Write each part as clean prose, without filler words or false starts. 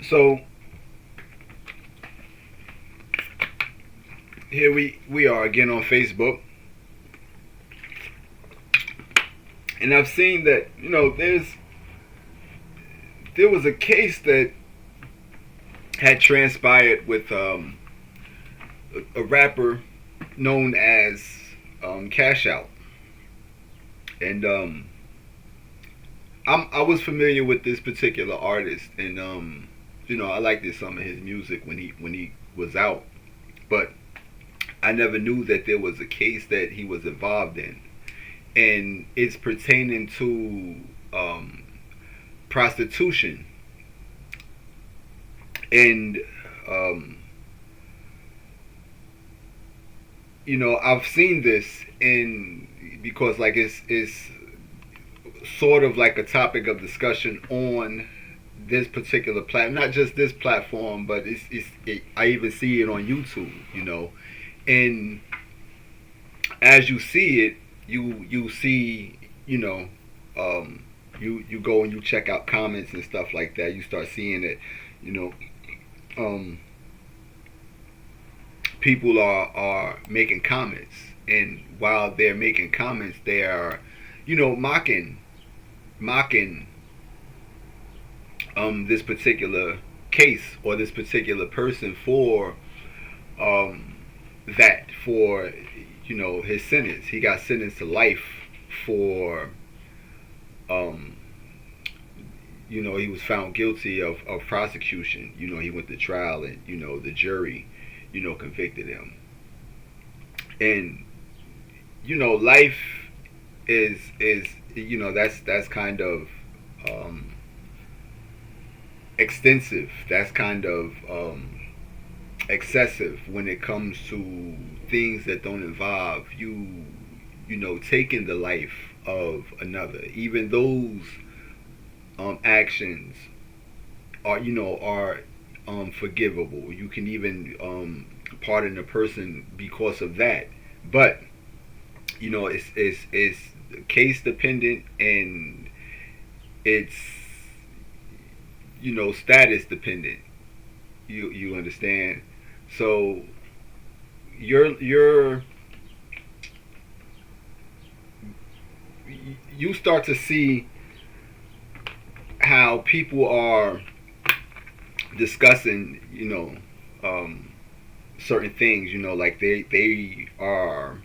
So here we are again on Facebook, and I've seen that there was a case that had transpired with a rapper known as Cash Out, and I was familiar with this particular artist, and I liked some of his music when he was out, but I never knew that there was a case that he was involved in, and it's pertaining to prostitution. And um, I've seen this in because like it's sort of like a topic of discussion on this particular platform, not just this platform, but I even see it on YouTube, and as you see it, you see, you go and you check out comments and stuff like that. You start seeing it, you know, um, people are making comments, and while they're making comments, they are, mocking this particular case or this particular person for um, for his sentence. He got sentenced to life for um, he was found guilty of prosecution. He went to trial, and the jury convicted him. And life is that's kind of um, extensive. That's kind of excessive when it comes to things that don't involve taking the life of another. Even those actions are forgivable. You can even pardon a person because of that. But it's case dependent, and it's status dependent. You understand? So you're you start to see how people are discussing certain things. Like they are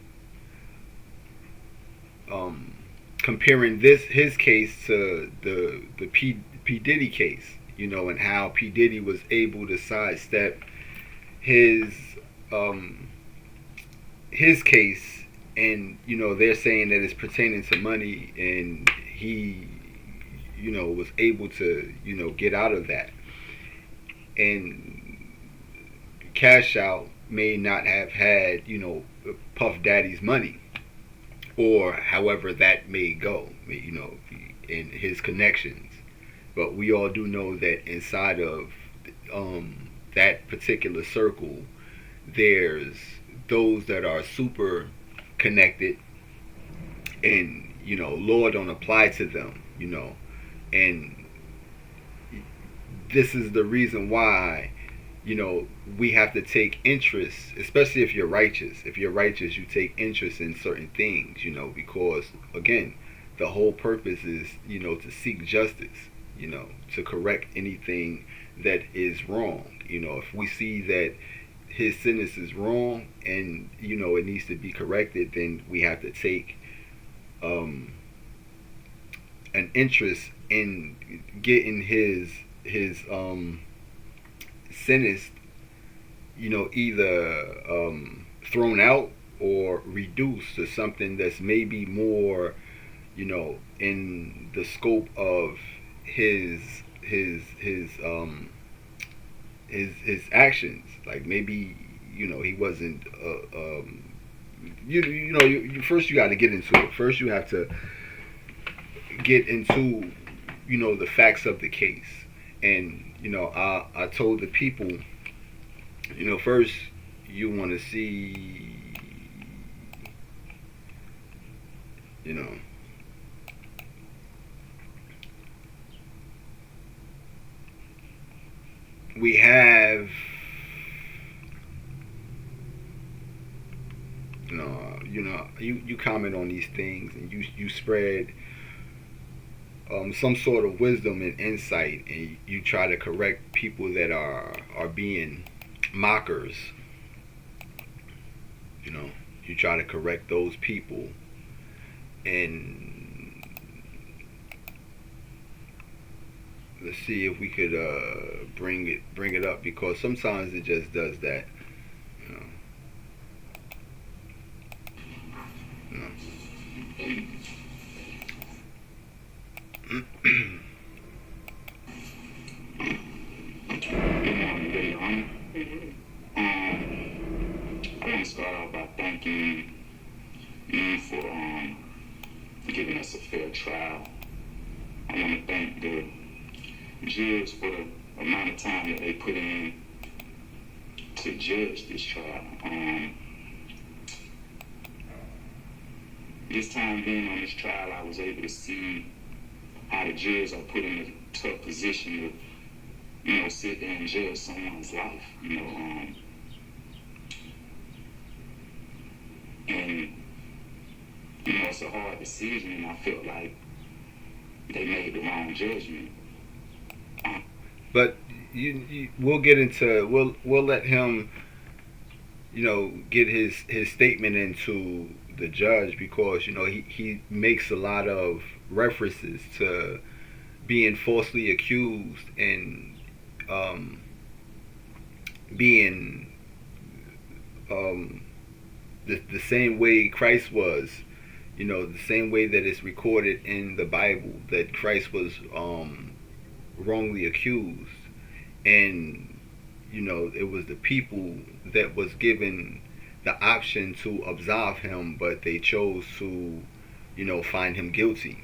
comparing his case to the P Diddy case, and how P Diddy was able to sidestep his um, his case, and they're saying that it's pertaining to money, and he was able to get out of that, and Cash Out may not have had Puff Daddy's money, or however that may go, in his connections. But we all do know that inside of that particular circle, there's those that are super connected, and law don't apply to them, and this is the reason why we have to take interest, especially if you're righteous. If you're righteous, you take interest in certain things, because again, the whole purpose is to seek justice, to correct anything that is wrong. If we see that his sentence is wrong, and it needs to be corrected, then we have to take um, an interest in getting his sentence, either thrown out or reduced to something that's maybe more, in the scope of his his actions. Like maybe he wasn't. First you got to get into it. First you have to get into the facts of the case, and I told the people, first you want to see, you know we have, you comment on these things, and you spread some sort of wisdom and insight, and you try to correct people that are being mockers. You try to correct those people, and let's see if we could bring it up, because sometimes it just does that. You know. I want to start off by thanking you for giving us a fair trial. I want to thank the judge for the amount of time that they put in to judge this trial. This time being on this trial, I was able to see how the judges are put in a tough position to, sit there and judge someone's life, and, it's a hard decision, and I felt like they made the wrong judgment. But we'll let him, get his statement into the judge, because he makes a lot of references to being falsely accused and being the same way Christ was, the same way that it's recorded in the Bible that Christ was wrongly accused, and it was the people that was given the option to absolve him, but they chose to find him guilty.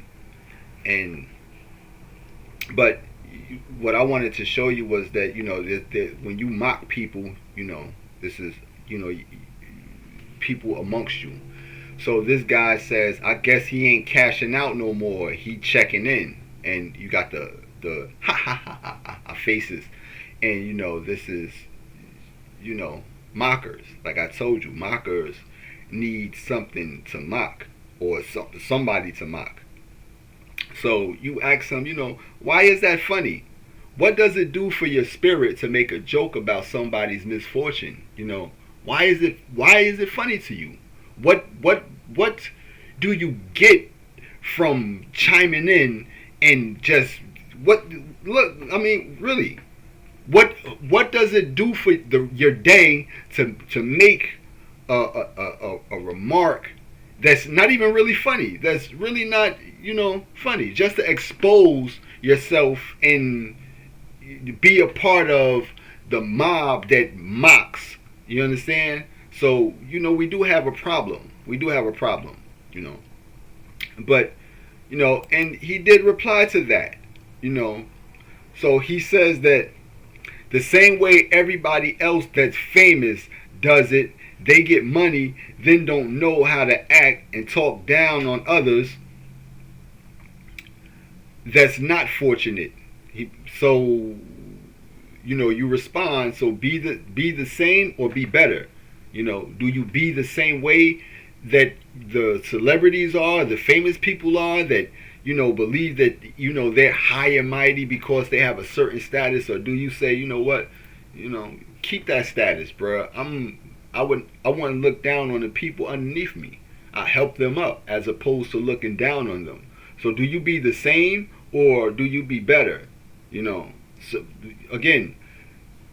But what I wanted to show you was that that when you mock people, this is people amongst you. So this guy says, I guess he ain't cashing out no more, he checking in, and you got the ha ha ha ha ha faces, and this is mockers. Like I told you, mockers need something to mock, or somebody to mock. So you ask them, why is that funny? What does it do for your spirit to make a joke about somebody's misfortune? Why is it funny to you? What do you get from chiming in and just really? What does it do for your day to make a remark that's not even really funny, that's really not funny, just to expose yourself and be a part of the mob that mocks? You understand? So we do have a problem. But and he did reply to that. So he says that the same way everybody else that's famous does it, they get money, then don't know how to act and talk down on others that's not fortunate. So you respond. So be the same or be better. Do you be the same way that the celebrities are, the famous people are, that believe that they're high and mighty because they have a certain status? Or do you say, what, keep that status, bro? I want to look down on the people underneath me. I help them up as opposed to looking down on them. So do you be the same or do you be better? So again,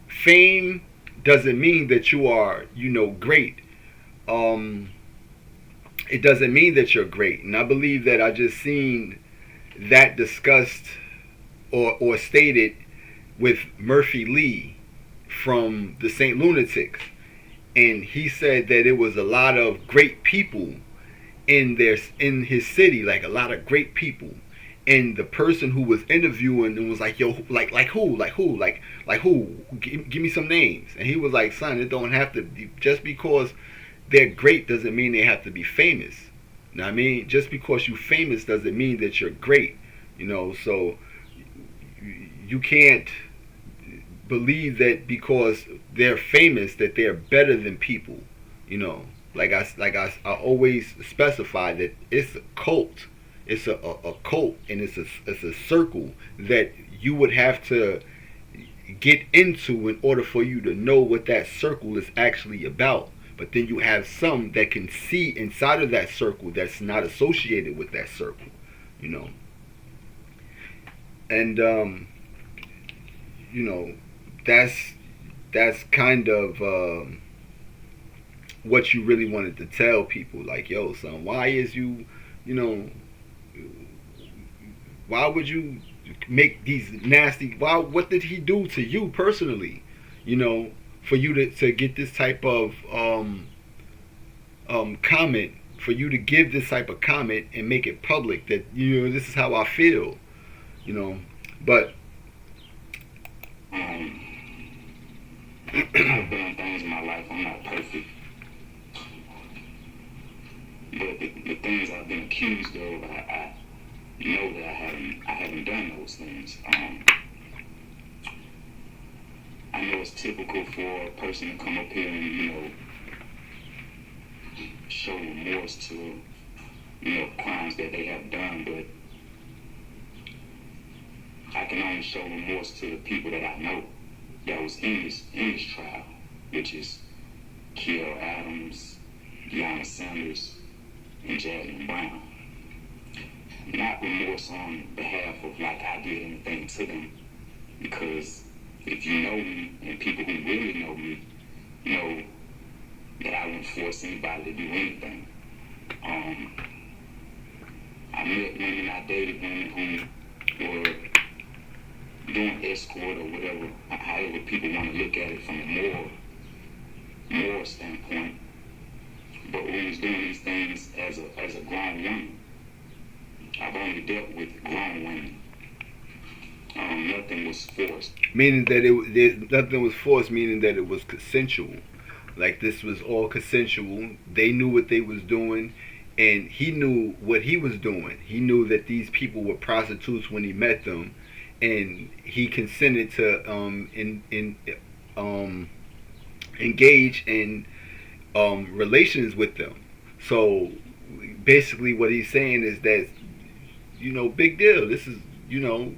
fame doesn't mean that you are great. It doesn't mean that you're great. And I believe that I just seen that discussed or stated with Murphy Lee from the St. Lunatics. And he said that it was a lot of great people in his city, like a lot of great people. And the person who was interviewing and was like, yo, like who? Give me some names. And he was like, son, it don't have to, just because they're great doesn't mean they have to be famous. You know what I mean? Just because you're famous doesn't mean that you're great. So you can't believe that because they're famous that they're better than people. You know, I always specify that it's a cult. It's a cult, and it's a circle that you would have to get into in order for you to know what that circle is actually about. But then you have some that can see inside of that circle that's not associated with that circle, you know. And you know, that's kind of what you really wanted to tell people. Like, yo, son, why is you, you know, why would you make these nasty? Why? What did he do to you personally? You know, for you to get this type of comment, for you to give this type of comment and make it public that, you know, this is how I feel. You know, but I've done things in my life. I'm not perfect, but the things I've been accused of, I know that I haven't done those things. I know it's typical for a person to come up here and, you know, show remorse to, you know, crimes that they have done, but I can only show remorse to the people that I know that was in this trial, which is Kiel Adams, Deanna Sanders, and Jasmine Brown. Not remorse on behalf of like I did anything to them, because if you know me, and people who really know me know that I wouldn't force anybody to do anything. I met women, I dated women who were doing escort or whatever, however people want to look at it from a moral standpoint. But when we was doing these things as a grown woman, I've only dealt with grown women. Nothing was forced. Meaning that nothing was forced, meaning that it was consensual. Like, this was all consensual. They knew what they was doing, and he knew what he was doing. He knew that these people were prostitutes when he met them, and he consented to engage in relations with them. So basically, what he's saying is that, you know, big deal. This is, you know,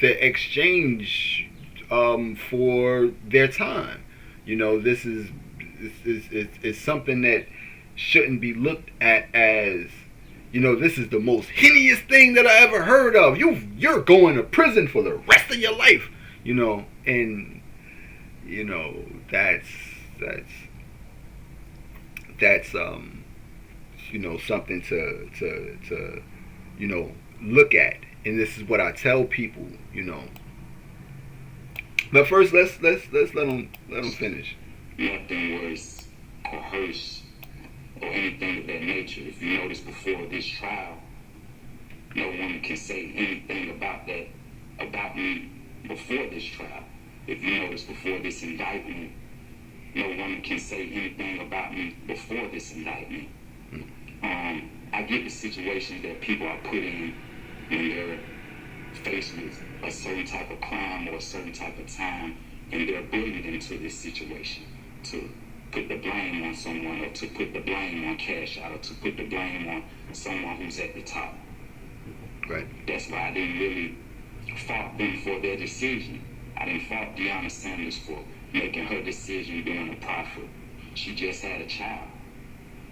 the exchange for their time. You know, this is something that shouldn't be looked at as, you know, this is the most hideous thing that I ever heard of. You're going to prison for the rest of your life. You know, and you know, that's you know, something to you know, look at. And this is what I tell people, you know. But first, let's let them finish. Nothing was coerced or anything of that nature. If you notice, before this trial, no one can say anything about me before this trial. If you notice, before this indictment, no one can say anything about me before this indictment. I get the situations that people are put in when they're faced with a certain type of crime or a certain type of time, and they're bullied into this situation to put the blame on someone, or to put the blame on Cash Out, or to put the blame on someone who's at the top. Right. That's why I didn't really fault them for their decision. I didn't fault Deanna Sanders for making her decision during the profit. She just had a child.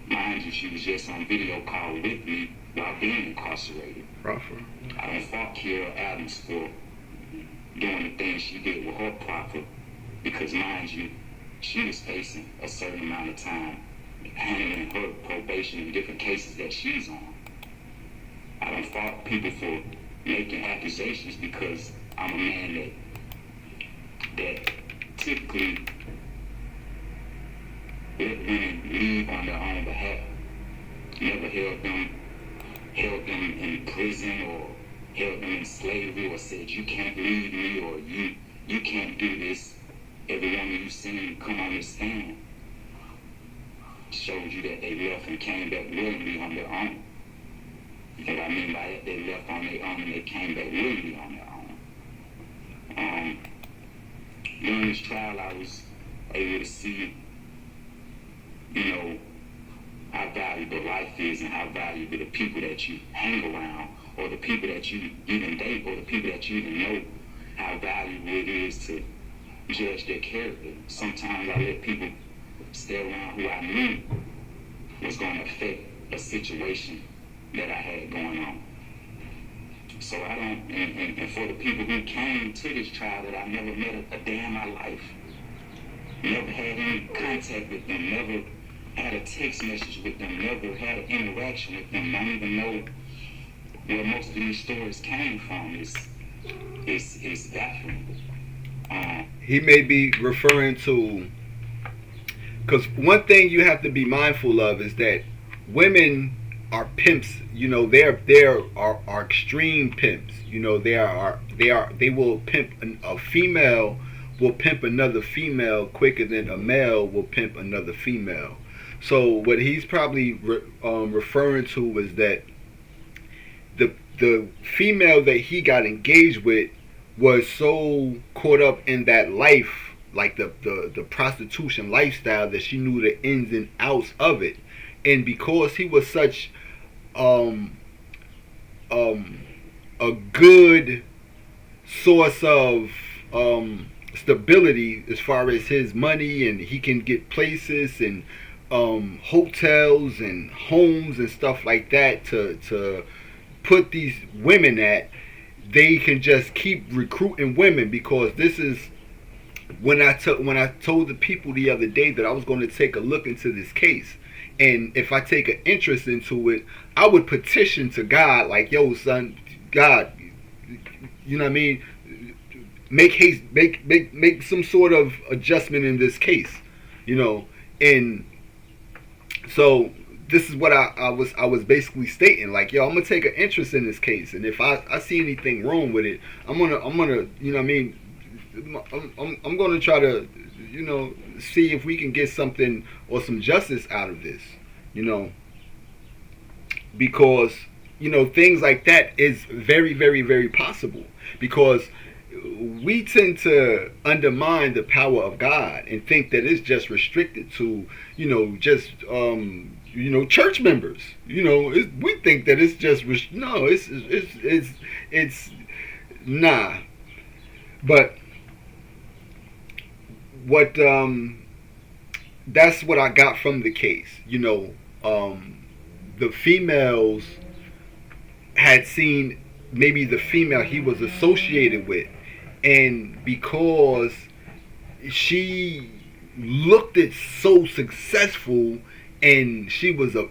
Mind you, she was just on video call with me while being incarcerated. Profit. I don't fault Kiel Adams for doing the things she did with her profit, because mind you, she was facing a certain amount of time handling her probation in different cases that she's on. I don't fault people for making accusations, because I'm a man that typically let women leave on their own behalf. Never held them in prison or held them in slavery, or said you can't leave me, or you can't do this. Every woman you seen come on the stand showed you that they left and came back willingly on their own. And what I mean by that, they left on their own and they came back willingly on their own. during this trial, I was able to see, you know, how valuable life is and how valuable the people that you hang around, or the people that you even date, or the people that you even know, how valuable it is to judge their character. Sometimes I let people stay around who I knew was going to affect a situation that I had going on. So I don't, and for the people who came to this trial that I never met a day in my life, never had any contact with them, never had a text message with them, never had an interaction with them, don't even know where most of these stories came from, it's baffling. He may be referring to, because one thing you have to be mindful of is that women are pimps. You know, they are extreme pimps. You know, they will pimp a female will pimp another female quicker than a male will pimp another female. So what he's probably referring to was that the female that he got engaged with was so caught up in that life, like the prostitution lifestyle, that she knew the ins and outs of it. And because he was such a good source of stability as far as his money, and he can get places and hotels and homes and stuff like that to put these women at, they can just keep recruiting women. Because this is when I told the people the other day that I was going to take a look into this case, and if I take an interest into it, I would petition to God, like, yo, son, God, you know what I mean, make haste, make some sort of adjustment in this case, you know. And so this is what I was basically stating, like, yo, I'm gonna take an interest in this case, and if I see anything wrong with it, I'm gonna you know what I mean, I'm gonna try to, you know, see if we can get something or some justice out of this, you know, because, you know, things like that is very, very, very possible, because we tend to undermine the power of God and think that it's just restricted to, you know, just you know, church members. You know, we think that it's just no, it's nah. But what that's what I got from the case. You know, the females had seen maybe the female he was associated with, and because she looked it so successful, and she was a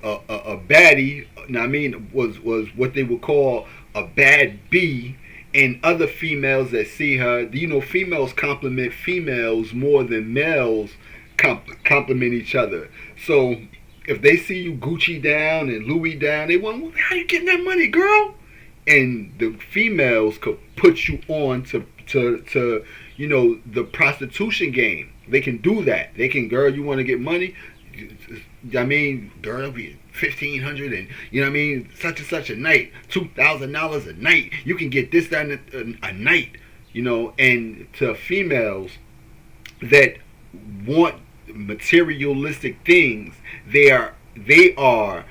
baddie, I mean, was what they would call a bad B, and other females that see her, you know, females compliment females more than males compliment each other. So if they see you Gucci down and Louis down, they want, well, how you getting that money, girl? And the females could put you on to you know, the prostitution game. They can do that. They can, girl, you want to get money? I mean, girl, it'll be $1,500, and you know what I mean, such and such a night, $2,000 a night. You can get this, that, and a night, you know. And to females that want materialistic things, they are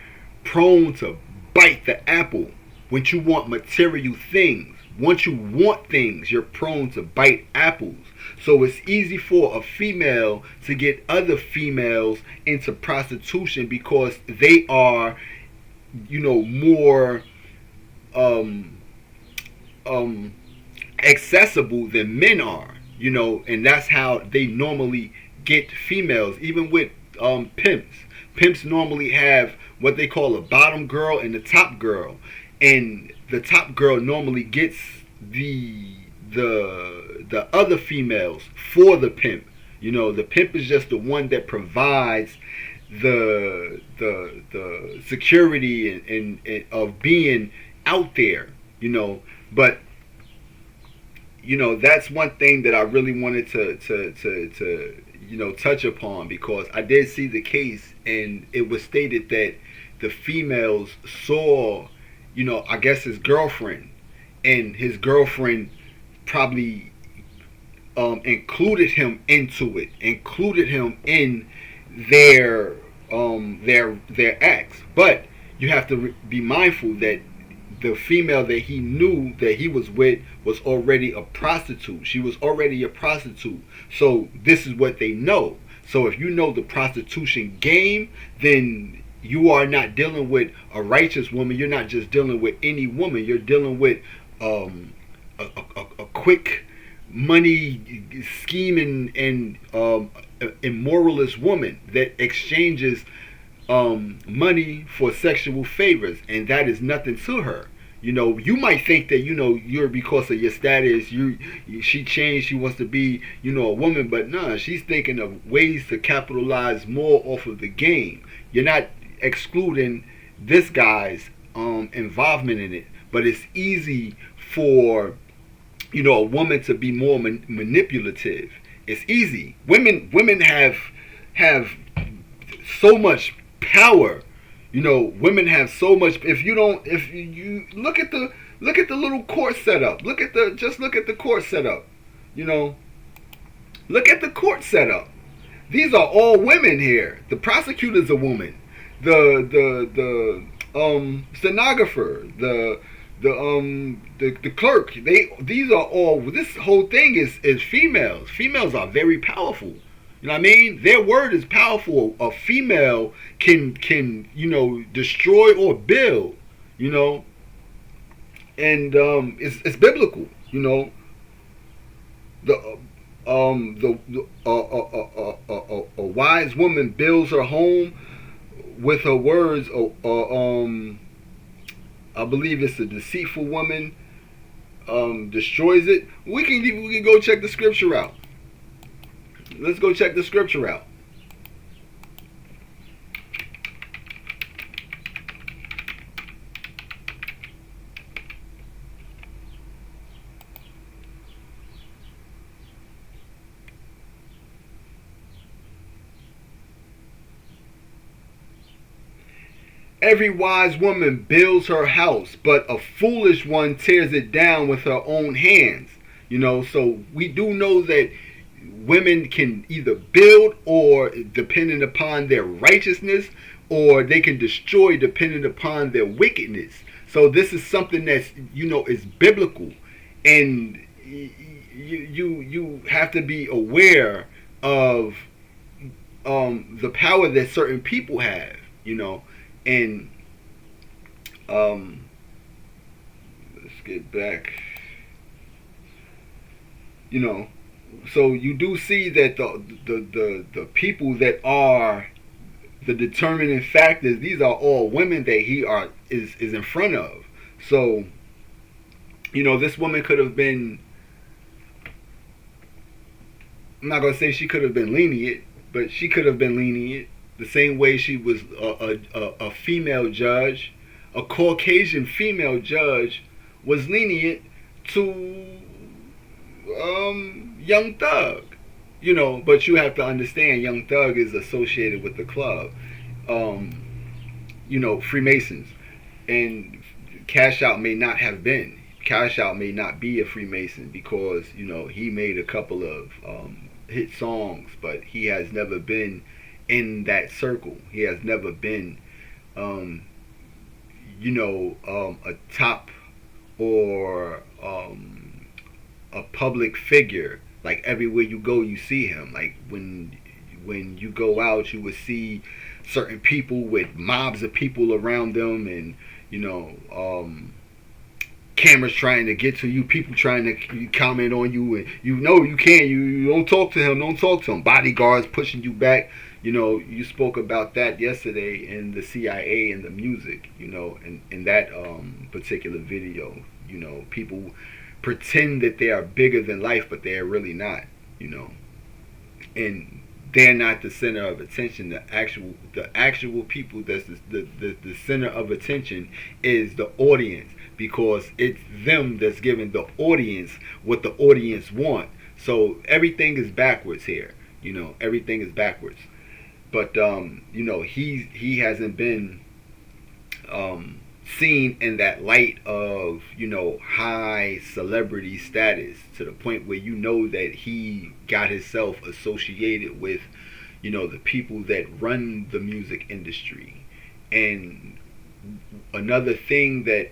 prone to bite the apple. When you want material things, once you want things, you're prone to bite apples. So it's easy for a female to get other females into prostitution because they are, you know, more accessible than men are, you know, and that's how they normally get females. Even with pimps normally have what they call a bottom girl and a top girl, and the top girl normally gets the other females for the pimp. You know, the pimp is just the one that provides the security and of being out there, you know. But you know, that's one thing that I really wanted to you know, touch upon, because I did see the case, and it was stated that the females saw, you know, I guess his girlfriend, and his girlfriend probably included him into it, included him in their their acts. But you have to be mindful that the female that he knew that he was with was already a prostitute. She was already a prostitute. So this is what they know. So if you know the prostitution game, then you are not dealing with a righteous woman. You're not just dealing with any woman. You're dealing with a quick money scheming and immoralist woman that exchanges money for sexual favors, and that is nothing to her. You know, you might think that, you know, you're, because of your status, she changed, she wants to be, you know, a woman, but nah, she's thinking of ways to capitalize more off of the game. You're not excluding this guy's involvement in it, but it's easy for, you know, a woman to be more manipulative. It's easy. Women have so much power. You know, women have so much. If you look at the little court setup. Look at the court setup. You know, look at the court setup. These are all women here. The prosecutor's a woman. The stenographer. The clerk. These are all. This whole thing is females. Females are very powerful. You know what I mean? Their word is powerful. A female can you know, destroy or build. You know, and it's biblical. You know, a wise woman builds her home with her words. I believe it's a deceitful woman destroys it. We can go check the scripture out. Let's go check the scripture out. Every wise woman builds her house, but a foolish one tears it down with her own hands. You know, so we do know that women can either build, or depending upon their righteousness, or they can destroy depending upon their wickedness. So this is something that's, you know, is biblical, and you have to be aware of the power that certain people have, you know. And let's get back, you know. So you do see that the people that are the determining factors, these are all women that he is in front of. So, you know, this woman could have been, I'm not gonna say she could have been lenient, but she could have been lenient the same way she was a female judge. A Caucasian female judge was lenient to Young Thug, you know. But you have to understand, Young Thug is associated with the club, you know, Freemasons, and Cash Out may not have been. Cash Out may not be a Freemason, because, you know, he made a couple of hit songs, but he has never been in that circle. He has never been, you know, a top or a public figure. Like, everywhere you go, you see him. Like, when you go out, you would see certain people with mobs of people around them, and, you know, cameras trying to get to you, people trying to comment on you, and you know you can't. You don't talk to him. Don't talk to him. Bodyguards pushing you back. You know, you spoke about that yesterday in the CIA and the music, you know, in that particular video. You know, people pretend that they are bigger than life, but they're really not, you know. And they're not the center of attention. The actual people that's the center of attention is the audience, because it's them that's giving the audience what the audience want. So everything is backwards here, you know. Everything is backwards. But you know, he hasn't been seen in that light of, high celebrity status, to the point where that he got himself associated with, the people that run the music industry. And another thing that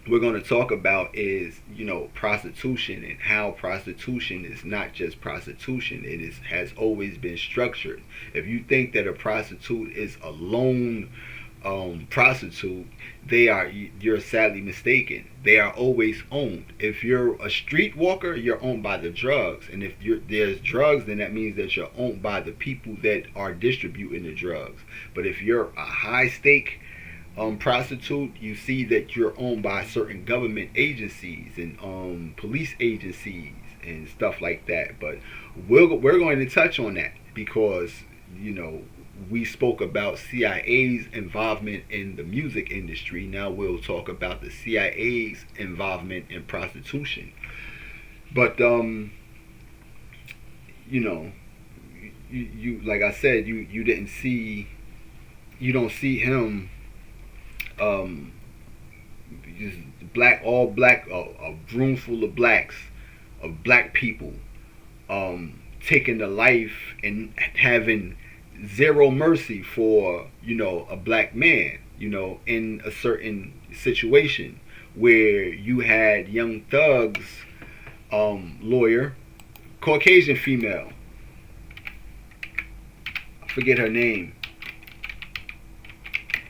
we're going to talk about is, prostitution, and how prostitution is not just prostitution. It has always been structured. If you think that a prostitute is a lone prostitute, you're sadly mistaken. They are always owned. If you're a streetwalker, you're owned by the drugs, and if there's drugs, then that means that you're owned by the people that are distributing the drugs. But if you're a high stake prostitute, you see that you're owned by certain government agencies and police agencies and stuff like that. But we're going to touch on that because we spoke about CIA's involvement in the music industry. Now we'll talk about the CIA's involvement in prostitution. But you like I said, you don't see him just all black, a room full of black people, taking the life and having zero mercy for a black man, in a certain situation where you had Young Thug's lawyer, Caucasian female, I forget her name,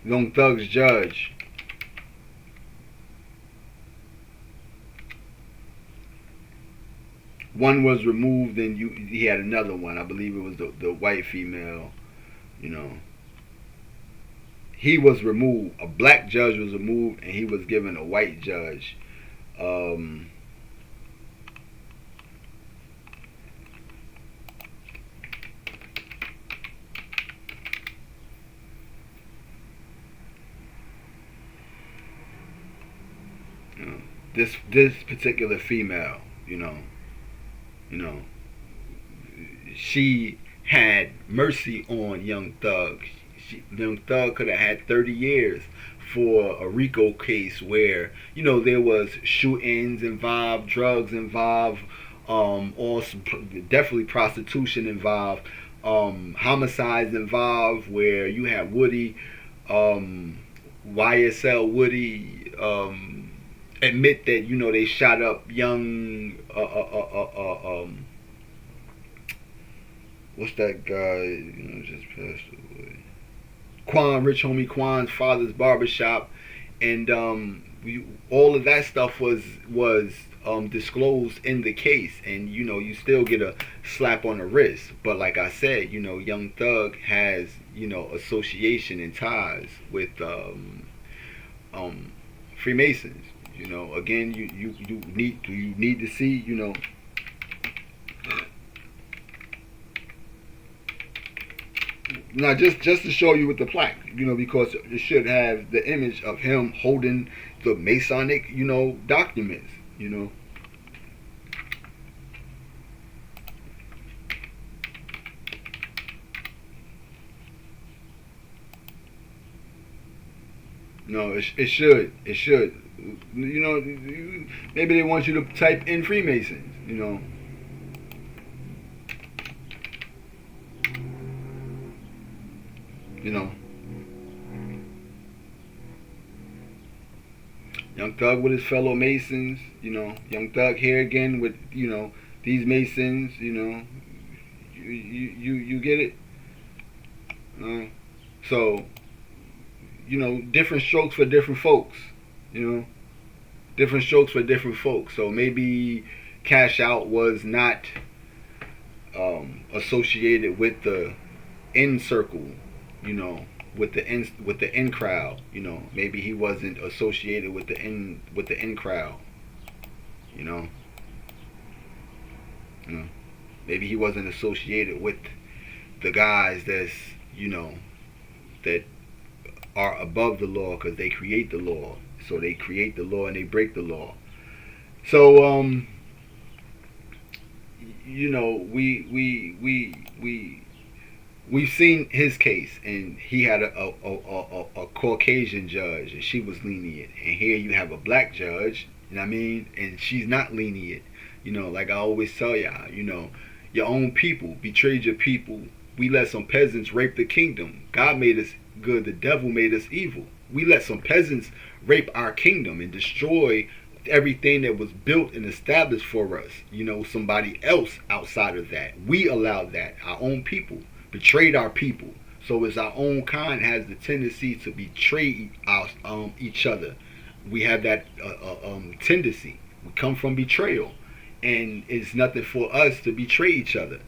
Young Thug's judge. One was removed, and he had another one. I believe it was the white female. He was removed. A black judge was removed, and he was given a white judge. This particular female, she had mercy on Young Thug. Young Thug could have had 30 years for a RICO case where there was shootings involved, drugs involved, also definitely prostitution involved, homicides involved, where you had Woody, YSL Woody, admit that they shot up young what's that guy just passed away, Quan, Rich Homie Quan's father's barbershop, and all of that stuff was disclosed in the case, and you still get a slap on the wrist. But like I said, Young Thug has association and ties with Freemasons. Again, you need to see, now just to show you with the plaque, because it should have the image of him holding the Masonic, documents, No, it should. Maybe they want you to type in Freemasons, Young Thug with his fellow Masons, Young Thug here again with, these Masons, you get it? So, different strokes for different folks, different strokes for different folks. So maybe Cash Out was not associated with the in circle, with the in crowd, maybe he wasn't associated with the in crowd, maybe he wasn't associated with the guys that's that are above the law, because they create the law. So they create the law and they break the law. So we've seen his case, and he had a Caucasian judge, and she was lenient. And here you have a black judge, you know what I mean, and she's not lenient. You know, like I always tell y'all, you know, your own people betrayed your people. We let some peasants rape the kingdom. God made us good. The devil made us evil. We let some peasants rape our kingdom and destroy everything that was built and established for us. You know, somebody else outside of that. We allowed that. Our own people betrayed our people. So as our own kind has the tendency to betray each other. We have that tendency. We come from betrayal. And it's nothing for us to betray each other,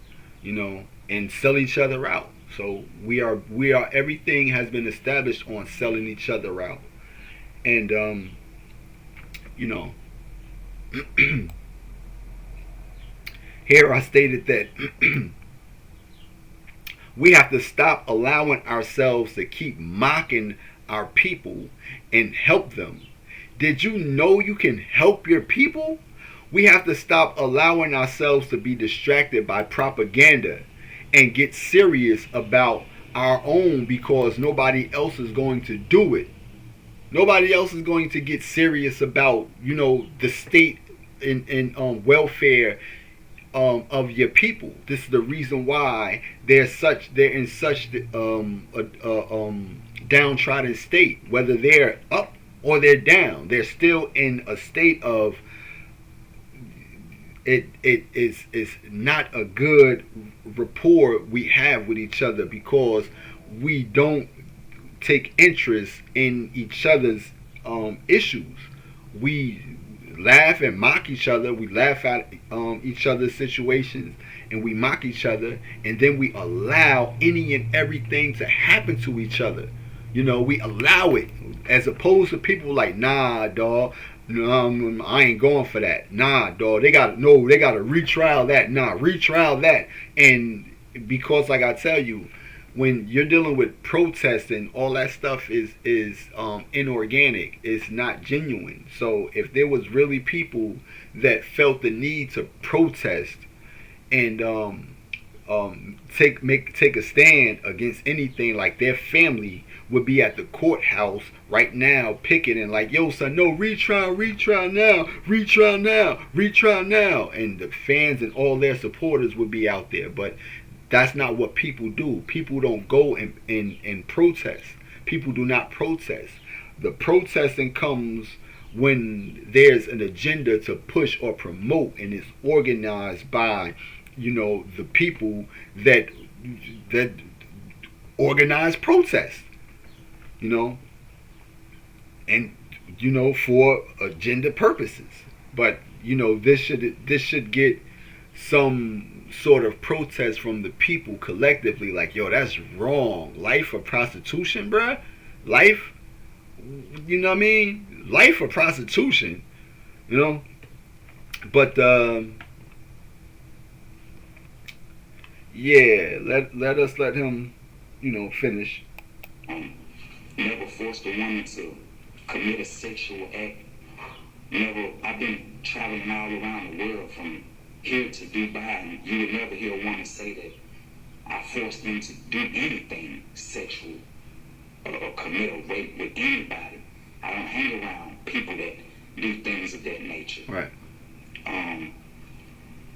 you know, and sell each other out. So we are everything has been established on selling each other out. And you know, here I stated that we have to stop allowing ourselves to keep mocking our people and help them. Did you know you can help your people? We have to stop allowing ourselves to be distracted by propaganda and get serious about our own, because nobody else is going to do it. Nobody else is going to get serious about, you know, the state and welfare of your people. This is the reason why they're in such downtrodden state. Whether they're up or they're down, they're still in a state of it is not a good rapport we have with each other, because we don't take interest in each other's issues. We laugh and mock each other. We laugh at each other's situations, and we mock each other, and then we allow any and everything to happen to each other. You know, we allow it, as opposed to people like, nah, dog, no, I ain't going for that. Nah, dog, they gotta retrial that. Nah, retrial that. And because, like I tell you, when you're dealing with protesting, all that stuff is inorganic. It's not genuine. So if there was really people that felt the need to protest and take a stand against anything, like their family would be at the courthouse right now picketing like, yo son, no, retrial now, and the fans and all their supporters would be out there. But that's not what people do. People don't go and protest. People do not protest. The protesting comes when there's an agenda to push or promote, and it's organized by, you know, the people that organize protest, you know, and, you know, for agenda purposes. But, you know, this should get some sort of protest from the people collectively, like, yo, that's wrong. Life or prostitution, bruh? Life, you know what I mean? Life or prostitution, you know? But yeah, let us let him, you know, finish. Never forced a woman to commit a sexual act. Never. I've been traveling all around the world from here to Dubai, and you would never hear a woman say that I forced them to do anything sexual or commit a rape with anybody. I don't hang around people that do things of that nature. Right.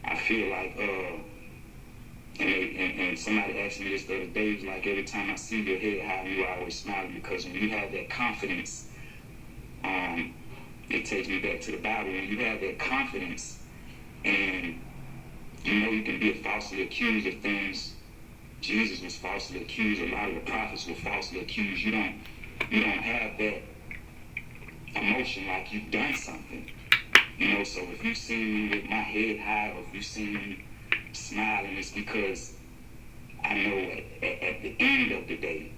I feel like and somebody asked me this the other day, like, every time I see your head high, you always smiling, because when you have that confidence, it takes me back to the Bible. When you have that confidence, and you know you can be falsely accused of things. Jesus was falsely accused. A lot of the prophets were falsely accused. You don't have that emotion like you've done something. You know, so if you see me with my head high, or if you see me smiling, it's because I know at the end of the day,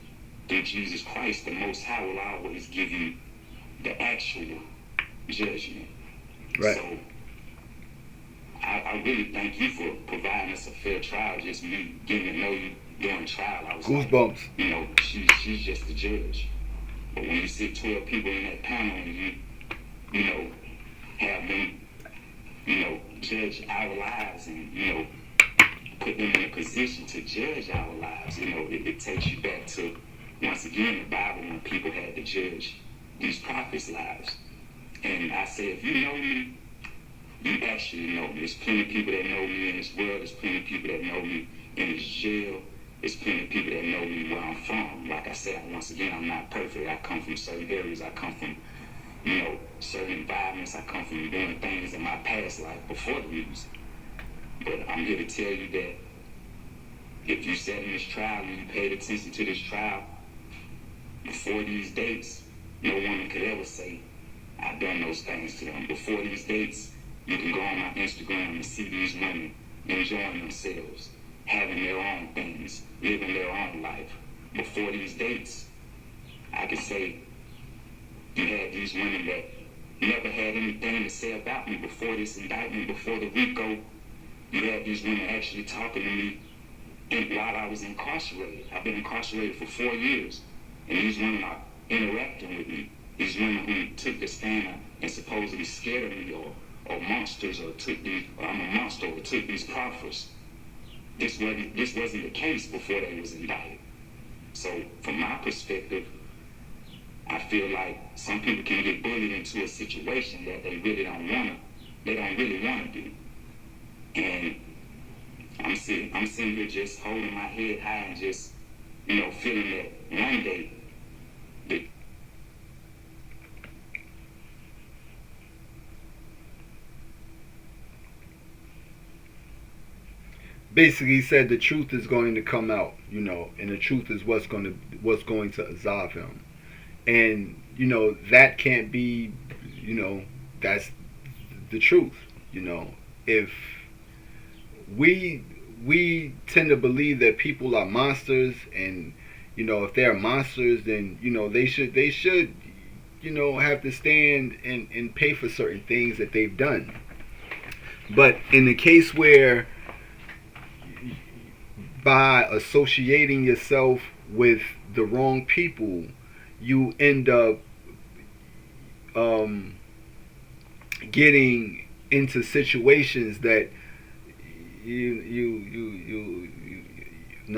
through Jesus Christ, the Most High will always give you the actual judgment. Right. So I really thank you for providing us a fair trial. Just me getting to know you during trial, I was goosebumps. Like, you know, she's just the judge. But when you sit 12 people in that panel and you know, have them, you know, judge our lives and, you know, put them in a position to judge our lives. You know, it takes you back to, once again, the Bible, when people had to judge these prophets' lives. And I say, if you know me, you actually know me. There's plenty of people that know me in this world. There's plenty of people that know me in this jail. There's plenty of people that know me where I'm from. Like I said, once again, I'm not perfect. I come from certain areas. I come from, you know, certain environments. I come from doing things in my past life before the music. But I'm here to tell you that if you sat in this trial and you paid attention to this trial, before these dates, no woman could ever say, I've done those things to them. Before these dates, you can go on my Instagram and see these women enjoying themselves, having their own things, living their own life. Before these dates, I could say you had these women that never had anything to say about me before this indictment, before the RICO. You had these women actually talking to me while I was incarcerated. I've been incarcerated for 4 years, and these women are interacting with me. These women who took the stand and supposedly scared of me, or monsters, or I'm a monster, or took these prophets. This wasn't the case before they was indicted. So from my perspective, I feel like some people can get bullied into a situation that they don't really wanna do. And I'm sitting here just holding my head high and just, you know, feeling that one day the basically said the truth is going to come out, you know, and the truth is what's going to absolve him. And you know, that can't be, you know, that's the truth. You know, if we tend to believe that people are monsters, and you know, if they're monsters, then you know, they should you know, have to stand and pay for certain things that they've done. But in the case where, by associating yourself with the wrong people, you end up getting into situations that I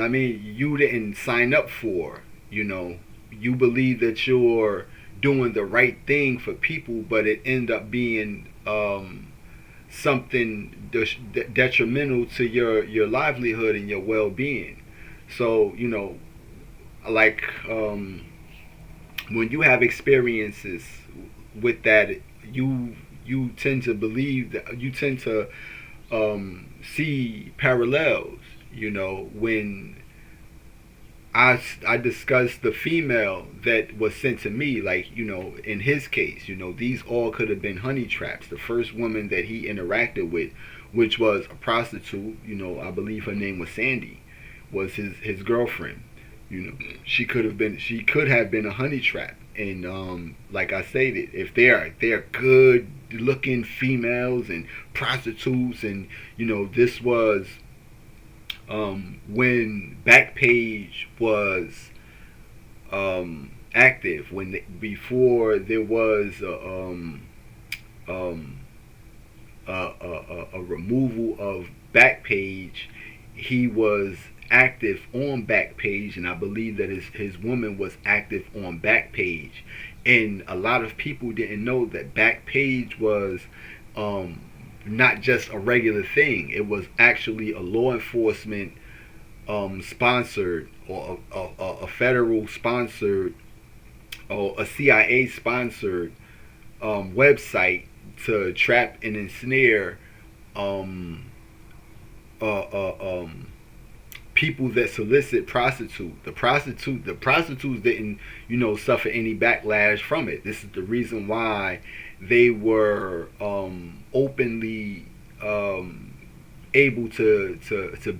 mean, you didn't sign up for. You know, you believe that you're doing the right thing for people, but it end up being something detrimental to your livelihood and your well-being. So you know, like when you have experiences with that, you tend to believe that you tend to see parallels. You know, when I discussed the female that was sent to me, like, you know, in his case, you know, these all could have been honey traps. The first woman that he interacted with, which was a prostitute, you know, I believe her name was Sandy, was his girlfriend. You know, she could have been a honey trap. And like I stated, if they're good looking females and prostitutes, and you know, this was when Backpage was active, before there was a removal of Backpage, he was active on Backpage, and I believe that his woman was active on Backpage. And a lot of people didn't know that Backpage was not just a regular thing. It was actually a law enforcement sponsored, or a federal sponsored, or a CIA sponsored website to trap and ensnare people that solicit prostitutes. The prostitutes didn't, you know, suffer any backlash from it. This is the reason why they were openly able to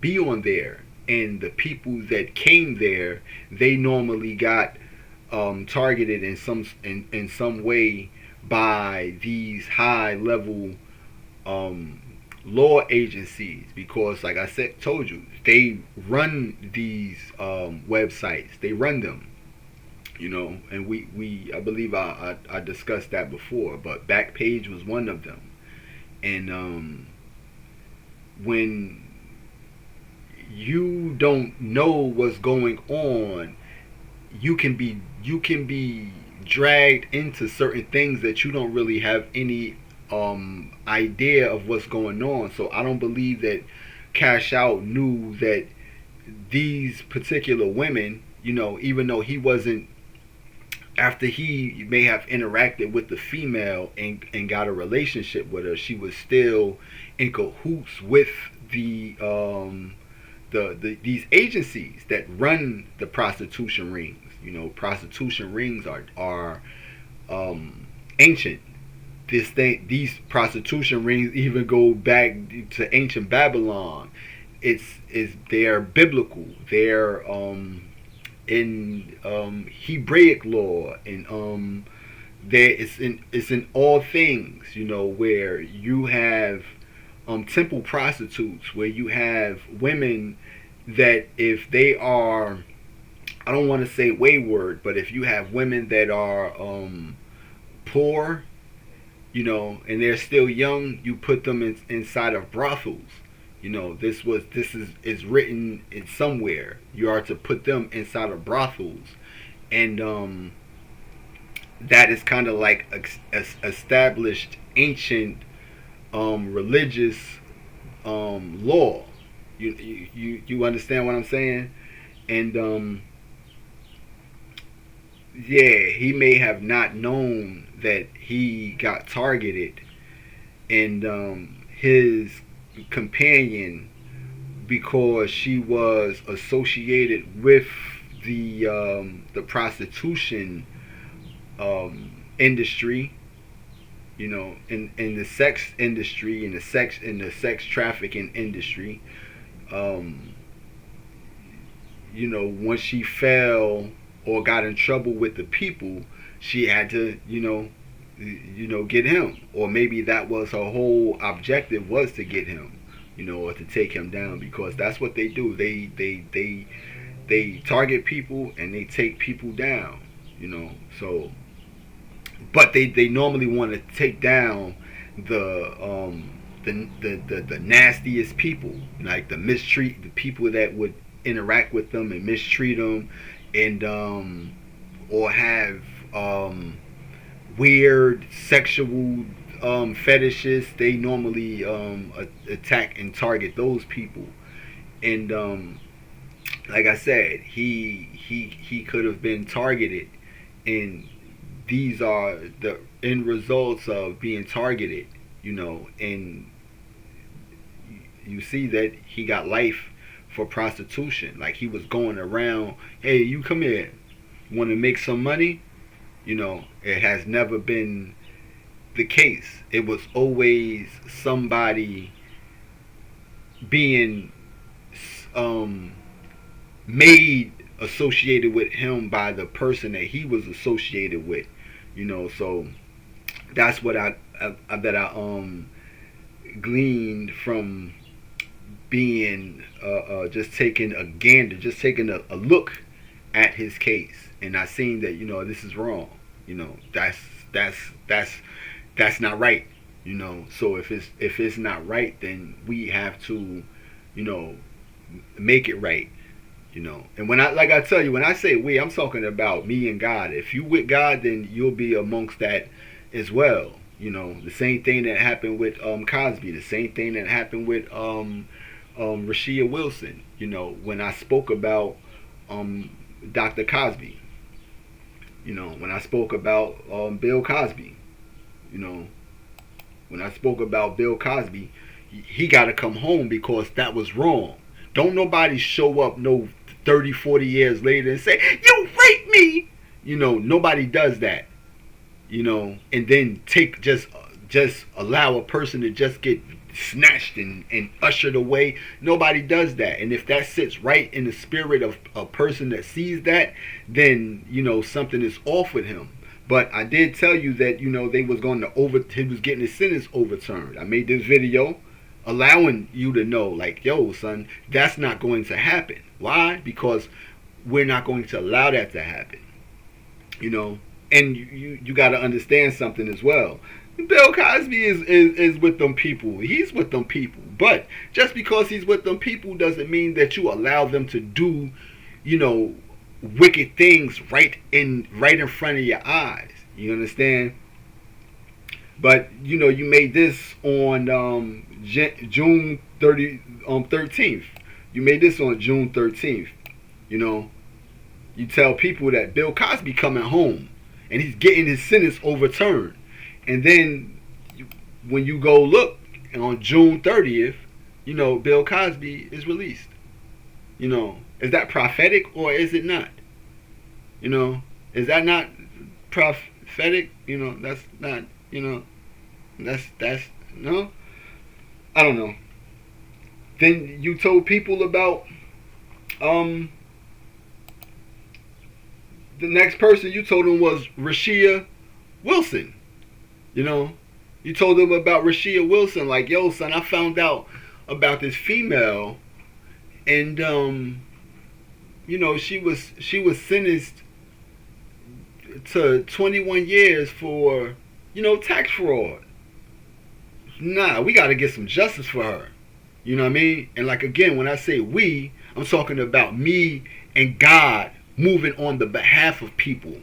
be on there. And the people that came there, they normally got targeted in some way by these high level law agencies, because like I told you, they run these websites. They run them, you know. And we I believe I discussed that before, but Backpage was one of them. And when you don't know what's going on, you can be dragged into certain things that you don't really have any idea of what's going on. So I don't believe that Cash Out knew that these particular women, even though he wasn't, after he may have interacted with the female and got a relationship with her, she was still in cahoots with these agencies that run the prostitution rings. Prostitution rings are ancient. These prostitution rings even go back to ancient Babylon. They're biblical. They're in Hebraic law, and it's in all things. Where you have temple prostitutes, where you have women that, if they are, I don't want to say wayward, but if you have women that are poor, and they're still young, you put them inside of brothels. This is written in somewhere. You are to put them inside of brothels, and that is kind of like established ancient religious law. You understand what I'm saying? And yeah, he may have not known that he got targeted, and his companion, because she was associated with the prostitution industry, in the sex industry, in the sex trafficking industry. Once she fell or got in trouble with the people, she had to, get him, or maybe that was her whole objective, was to get him, or to take him down, because that's what they do. They target people and they take people down, So, but they normally want to take down the nastiest people, like the people that would interact with them and mistreat them, and or have weird sexual fetishes. They normally attack and target those people. And like I said, he could have been targeted, and these are the end results of being targeted. And you see that he got life for prostitution. Like, he was going around, hey, you come here, want to make some money? It has never been the case. It was always somebody being made associated with him by the person that he was associated with. So that's what I gleaned from being just taking a gander, just taking a look at his case, and I seen that this is wrong. That's not right. So if it's not right, then we have to make it right. And when I tell you, when I say we, I'm talking about me and God. If you with God, then you'll be amongst that as well. The same thing that happened with Cosby, the same thing that happened with Rashida Wilson. When I spoke about Dr. Cosby, when I spoke about Bill Cosby, when I spoke about Bill Cosby, he got to come home because that was wrong. Don't nobody show up 30, 40 years later and say, you raped me. Nobody does that. And then just allow a person to just get snatched and ushered away. Nobody does that. And if that sits right in the spirit of a person that sees that, then something is off with him. But I did tell you that they was going to he was getting his sentence overturned. I made this video allowing you to know, like, yo, son, that's not going to happen. Why? Because we're not going to allow that to happen. And you got to understand something as well. Bill Cosby is with them people. He's with them people. But just because he's with them people doesn't mean that you allow them to do, you know, wicked things right in front of your eyes. You understand? But you know, you made this on June 13th. You made this on June 13th. You know, you tell people that Bill Cosby coming home and he's getting his sentence overturned. And then when you go look on June 30th, you know, Bill Cosby is released. You know, is that prophetic or is it not? You know, is that not prophetic? You know, that's not, you know, that's no, I don't know. Then you told people about the next person you told them was Yoshi-iye Wilson. You know, you told them about Yoshi-iye Wilson, like, yo, son, I found out about this female, and you know, she was sentenced to 21 years for, you know, tax fraud. Nah, we got to get some justice for her. You know what I mean? And like, again, when I say we, I'm talking about me and God moving on the behalf of people.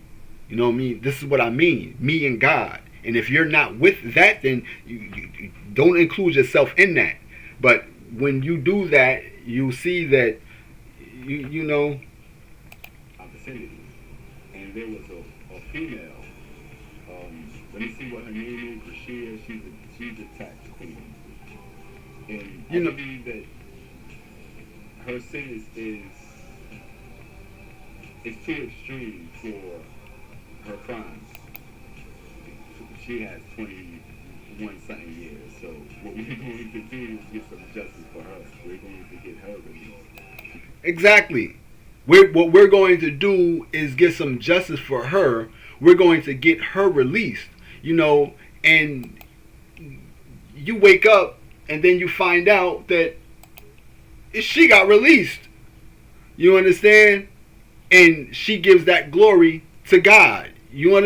You know what I mean? This is what I mean, me and God. And if you're not with that, then you don't include yourself in that. But when you do that, you see that, you know. Vicinity. And there was a female. Let me see what her name is. Yoshi-iye. She's a tax queen. And I believe that her sentence is too extreme for her crimes. She has 21 something years. So what we're going to do is get some justice for her. We're going to get her released. Exactly. What we're going to do is get some justice for her. We're going to get her released. You know, and you wake up and then you find out that she got released. You understand? And she gives that glory to God. You're not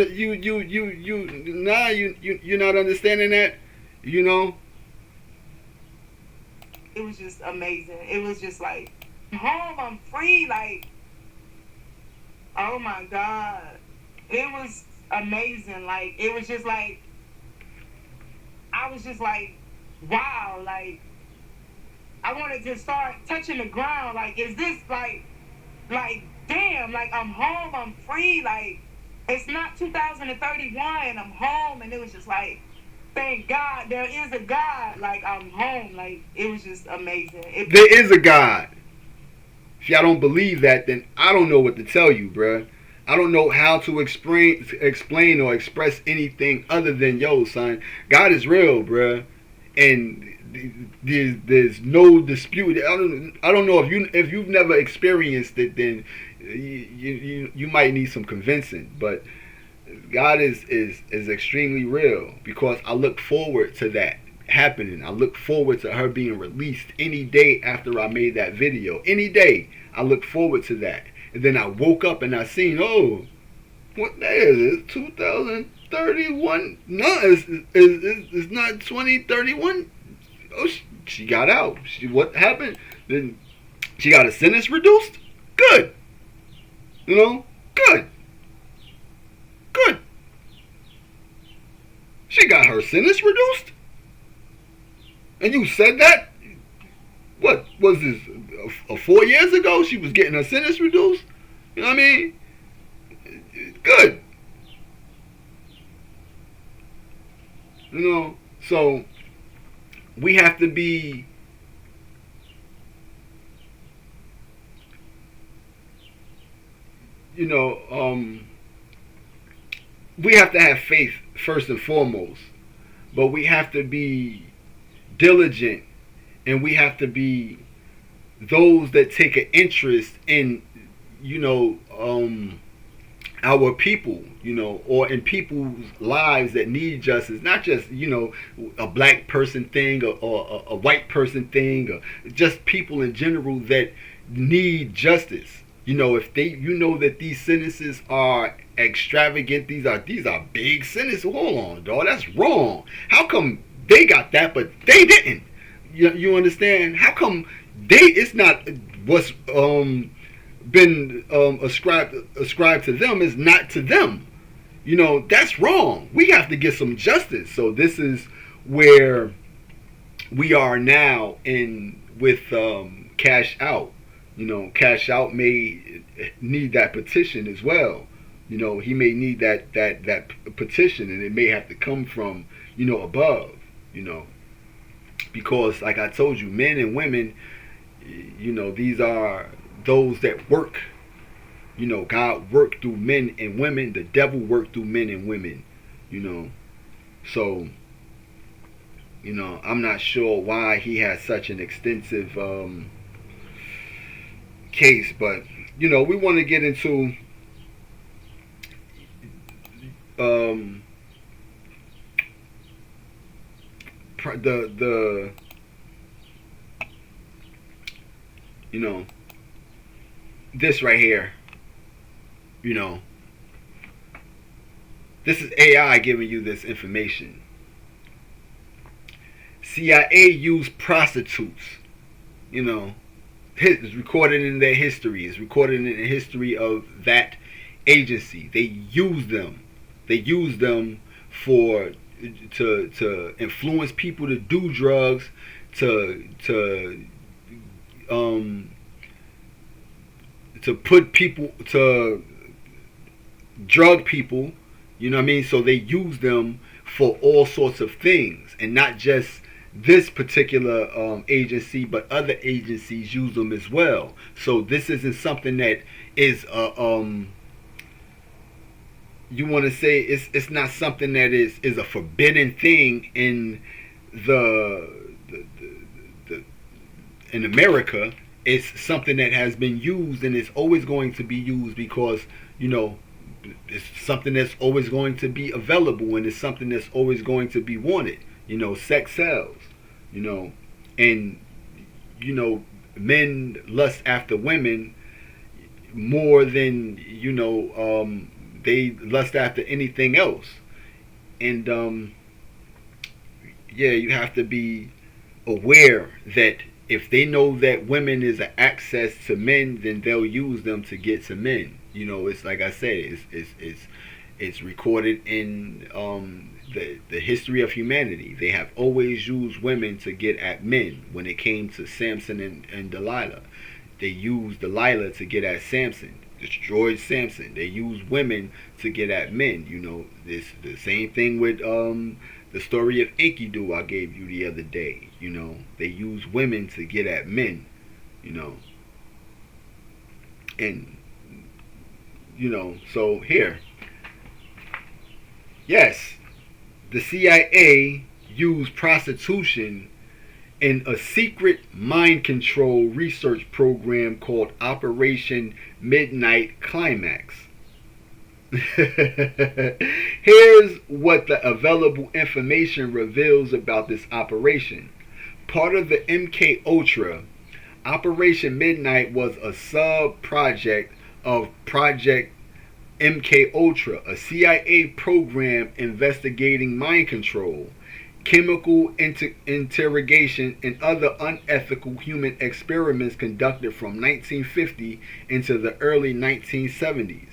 understanding that, you know? It was just amazing. It was just like, I'm home, I'm free, like, oh my God. It was amazing. Like, it was just like, I was just like, wow, like, I wanted to start touching the ground. Like, is this like, damn, like, I'm home, I'm free, like, it's not 2031, I'm home, and it was just like, thank God, there is a God, like, I'm home, like, it was just amazing. There is a God. If y'all don't believe that, then I don't know what to tell you, bruh. I don't know how to explain or express anything other than, yo, son, God is real, bruh. And there's no dispute. I don't know if you've never experienced it, then you might need some convincing. But God is extremely real, because I look forward to that happening. I look forward to her being released any day after I made that video. Any day I look forward to that. And then I woke up and I seen, oh, what day is it? 2031? No, it's not 2031. Oh, she got out. What happened? Then she got a sentence reduced? Good. You know? Good. She got her sentence reduced? And you said that? What was this? 4 years ago she was getting her sentence reduced? You know what I mean? Good. You know, so we have to be we have to have faith first and foremost, but we have to be diligent, and we have to be those that take an interest in, our people, or in people's lives that need justice, not just, a black person thing, or a white person thing, or just people in general that need justice. If they, that these sentences are extravagant. These are big sinners. Hold on, dog. That's wrong. How come they got that, but they didn't? You understand? How come it's not what's been ascribed to them is not to them? That's wrong. We have to get some justice. So this is where we are now with Cash Out. Cash Out may need that petition as well. He may need that petition, and it may have to come from above. Because like I told you, men and women, these are those that work. God worked through men and women. The devil worked through men and women. So I'm not sure why he has such an extensive case, but we want to get into the this right here. This is AI giving you this information. CIA used prostitutes. It's recorded in their history. It's recorded in the history of that agency. They use them. They use them to influence people to do drugs, to put people, to drug people. So they use them for all sorts of things, and not just this particular agency, but other agencies use them as well. So this isn't something that is you want to say it's not something that is a forbidden thing in in America. It's something that has been used, and it's always going to be used because it's something that's always going to be available, and it's something that's always going to be wanted. Sex sells. And men lust after women more than they lust after anything else. And you have to be aware that if they know that women is an access to men, then they'll use them to get to men. It's like I said, it's recorded in the history of humanity. They have always used women to get at men. When it came to Samson and Delilah, they used Delilah to get at Samson, destroyed Samson. They used women to get at men. This the same thing with the story of Enkidu I gave you the other day. They use women to get at men. And so here, yes, the CIA used prostitution in a secret mind control research program called Operation Midnight Climax. Here's what the available information reveals about this operation. Part of the MK Ultra, Operation Midnight was a sub-project of Project MK Ultra, a CIA program investigating mind control, chemical interrogation, and other unethical human experiments conducted from 1950 into the early 1970s.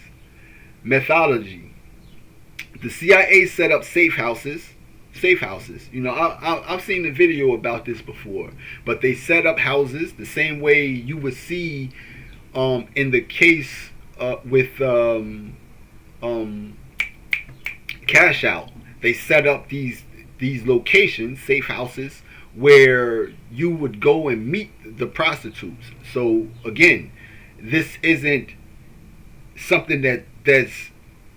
Methodology. The CIA set up safe houses. I've seen a video about this before, but they set up houses the same way you would see in the case with Cash Out. They set up these locations, safe houses, where you would go and meet the prostitutes. So again, this isn't something that's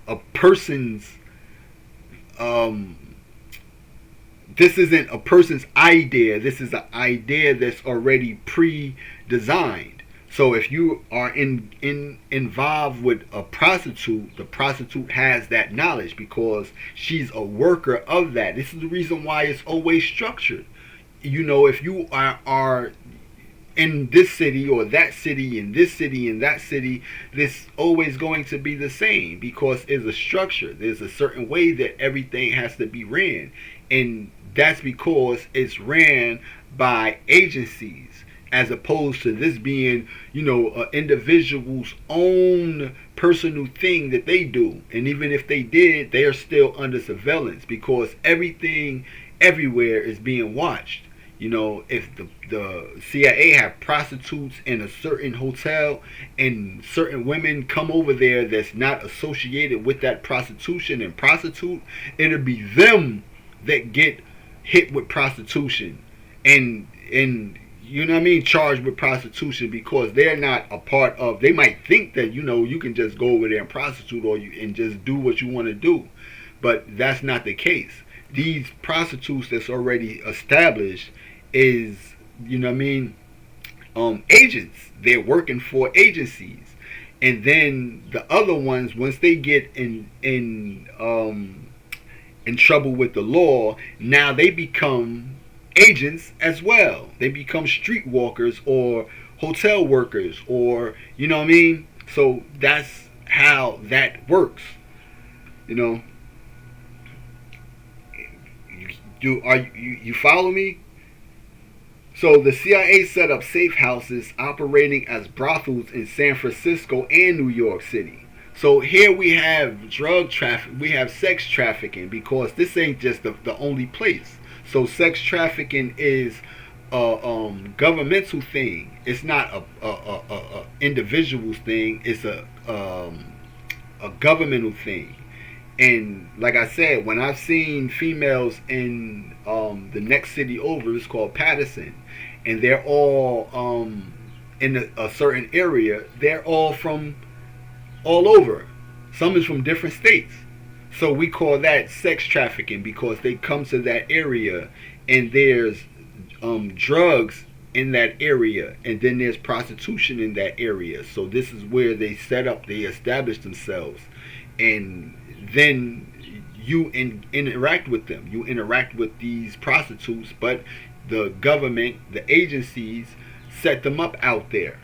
a person's this isn't a person's idea. This is an idea that's already pre-designed. So if you are involved with a prostitute, the prostitute has that knowledge because she's a worker of that. This is the reason why it's always structured. If you are in this city or that city, in this city, in that city, this always going to be the same because it's a structure. There's a certain way that everything has to be ran. And that's because it's ran by agencies as opposed to this being, an individual's own personal thing that they do. And even if they did, they are still under surveillance because everything everywhere is being watched. If the CIA have prostitutes in a certain hotel and certain women come over there that's not associated with that prostitution and prostitute, it'll be them that get hit with prostitution and charged with prostitution because they're not a part of. They might think that you can just go over there and prostitute and just do what you want to do, but that's not the case. These prostitutes that's already established is agents. They're working for agencies, and then the other ones, once they get in trouble with the law, now they become agents as well. They become streetwalkers or hotel workers, or so that's how that works. You follow me? So the CIA set up safe houses operating as brothels in San Francisco and New York City. So here we have drug traffic, we have sex trafficking, because this ain't just the only place. So sex trafficking is a governmental thing. It's not a individual's thing. It's a governmental thing. And like I said, when I've seen females in the next city over, it's called Patterson, and they're all in a certain area. They're all from all over. Some is from different states. So we call that sex trafficking because they come to that area and there's drugs in that area, and then there's prostitution in that area. So this is where they establish themselves, and then you interact with them. You interact with these prostitutes, but the government, the agencies, set them up out there.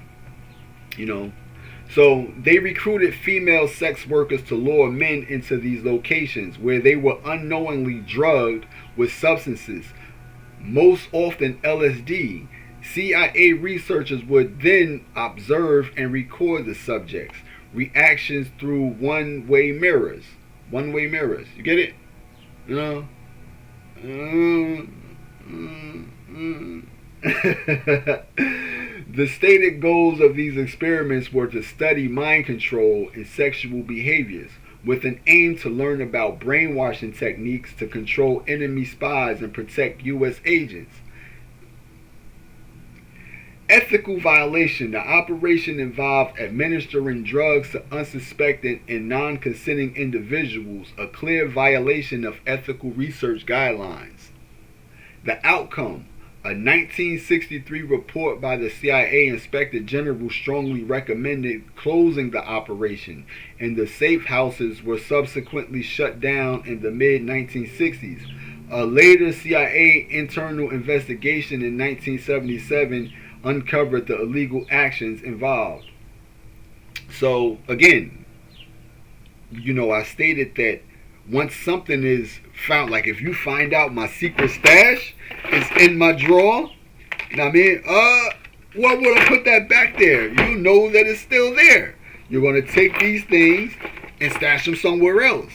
So they recruited female sex workers to lure men into these locations where they were unknowingly drugged with substances, most often LSD. CIA researchers would then observe and record the subjects' reactions through one-way mirrors. One-way mirrors. You get it? The stated goals of these experiments were to study mind control and sexual behaviors, with an aim to learn about brainwashing techniques to control enemy spies and protect U.S. agents. Ethical violation. The operation involved administering drugs to unsuspecting and non-consenting individuals, a clear violation of ethical research guidelines. The outcome. A 1963 report by the CIA Inspector General strongly recommended closing the operation, and the safe houses were subsequently shut down in the mid-1960s. A later CIA internal investigation in 1977 uncovered the illegal actions involved. So again, I stated that once something is found, like if you find out my secret stash is in my drawer, why would I put that back there? You know that it's still there. You're going to take these things and stash them somewhere else.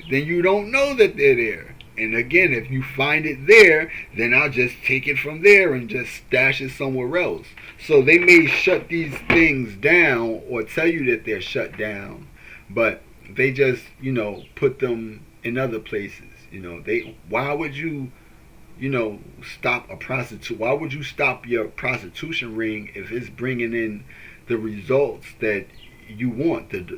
Then you don't know that they're there. And again, if you find it there, then I'll just take it from there and just stash it somewhere else. So they may shut these things down or tell you that they're shut down, but they just, put them in other places. Why would you, stop a prostitute? Why would you stop your prostitution ring if it's bringing in the results that you want, the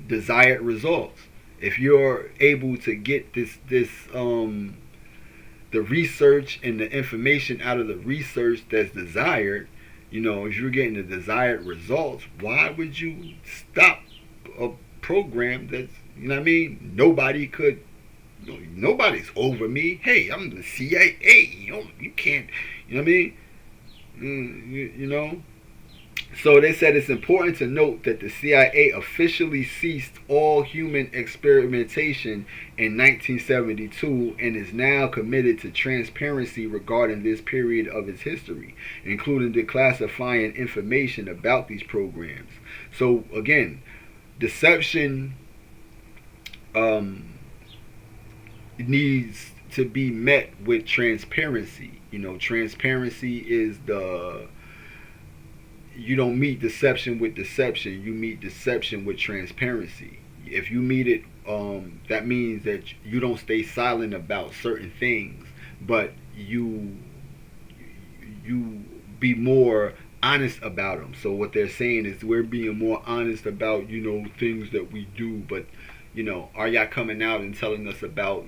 desired results? If you're able to get the research and the information out of the research that's desired, if you're getting the desired results, why would you stop a program that's, nobody could Nobody's over me. Hey, I'm the CIA. You can't. You know what I mean? You know. So they said it's important to note that the CIA officially ceased all human experimentation in 1972 and is now committed to transparency regarding this period of its history, including declassifying information about these programs. So again, deception needs to be met with transparency. Transparency is the you don't meet deception with deception. You meet deception with transparency. If you meet it, that means that you don't stay silent about certain things, but you be more honest about them. So what they're saying is we're being more honest about things that we do, but are y'all coming out and telling us about